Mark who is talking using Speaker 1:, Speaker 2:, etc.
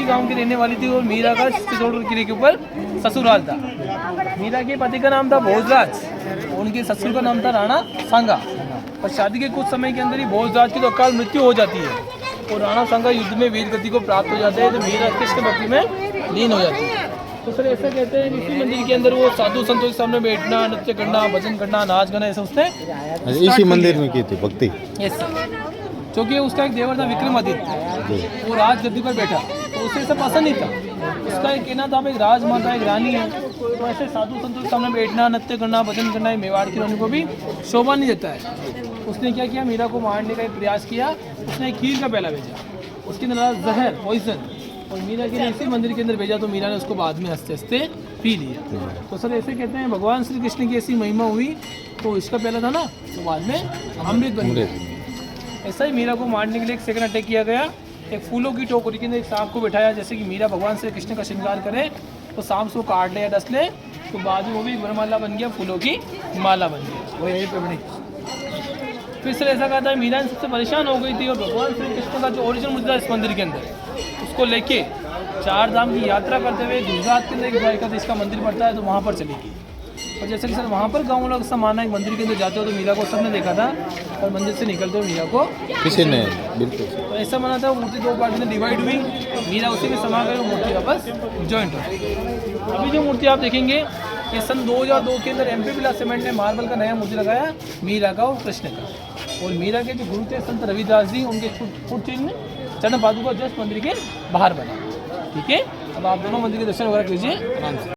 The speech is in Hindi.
Speaker 1: उसी गांव की रहने वाली थी और मीरा का चित्तौड़गढ़ किले के ऊपर ससुराल था। मीरा के पति का नाम था भोजराज, उनके ससुर का नाम था राणा सांगा। और शादी के कुछ समय के अंदर ही भोजराज की तो अकाल मृत्यु हो जाती है और राणा सांगा युद्ध में वीर गति को प्राप्त हो जाते हैं, तो मीरा कृष्ण भक्ति में लीन हो जाती है। तो सर ऐसा कहते हैं इसी मंदिर के अंदर वो साधु संतों के सामने बैठना, नृत्य करना, भजन करना, नाच गाना, ऐसा उसने
Speaker 2: इसी मंदिर में की थी भक्ति।
Speaker 1: यस सर, क्योंकि उसका एक देवर था विक्रमादित्य, वो राज गद्दी पर बैठा तो उसे सब पसंद नहीं था। उसका एक कहना था एक राजमाता एक रानी है, तो ऐसे साधु संतों के सामने बैठना, नृत्य करना, भजन करना मेवाड़ की रानी को भी शोभा नहीं देता है। उसने क्या किया, मीरा को मारने का एक प्रयास किया। उसने एक खीर का प्याला भेजा, उसके अंदर जहर पॉइजन, और मीरा के लिए इसी मंदिर के अंदर भेजा, तो मीरा ने उसको बाद में हंसते हंसते पी लिया। तो सर ऐसे कहते हैं भगवान श्री कृष्ण की ऐसी महिमा हुई, तो इसका प्याला था ना, तो बाद में अमृत बन गया। ऐसा ही मीरा को मारने के लिए एक सेकंड अटैक किया गया। एक फूलों की टोकरी के अंदर एक सांप को बिठाया, जैसे कि मीरा भगवान श्री कृष्ण का श्रृंगार करे तो सांप से वो काट ले या डस ले, तो बाद में वो भी वरमाला बन गया, फूलों की माला बन गई, वो यही पे बनी। फिर सर ऐसा कहा था मीरा सबसे परेशान हो गई थी और भगवान श्री कृष्ण का जो ओरिजिनल मूर्ति था इस मंदिर के अंदर, उसको लेके 4 धाम की यात्रा करते हुए गुजरात के अंदर एक द्वारकाधीश का मंदिर पड़ता है, तो वहाँ पर चली गई। और जैसे कि सर वहाँ पर गाँव लोग सब माना एक मंदिर के अंदर जाते हो तो मीरा को सबने देखा था, और मंदिर से निकलते हुए मीरा को
Speaker 2: किसी ने बिल्कुल
Speaker 1: तो ऐसा माना था मूर्ति 2 पार्ट में डिवाइड हुई, मीरा उसी में समा गई, मूर्ति वापस जॉइंट हो। अभी जो मूर्ति आप देखेंगे ये सन 2002 के अंदर MP विलास सीमेंट ने मार्बल का नया मूर्ति लगाया मीरा का और कृष्ण का। और मीरा के जो गुरु थे संत रविदास जी, उनके फुट चिन्ह चरण पादुका जस्ट मंदिर के बाहर बना। ठीक है, अब आप दोनों मंदिर के दर्शन वगैरह कीजिए आराम से।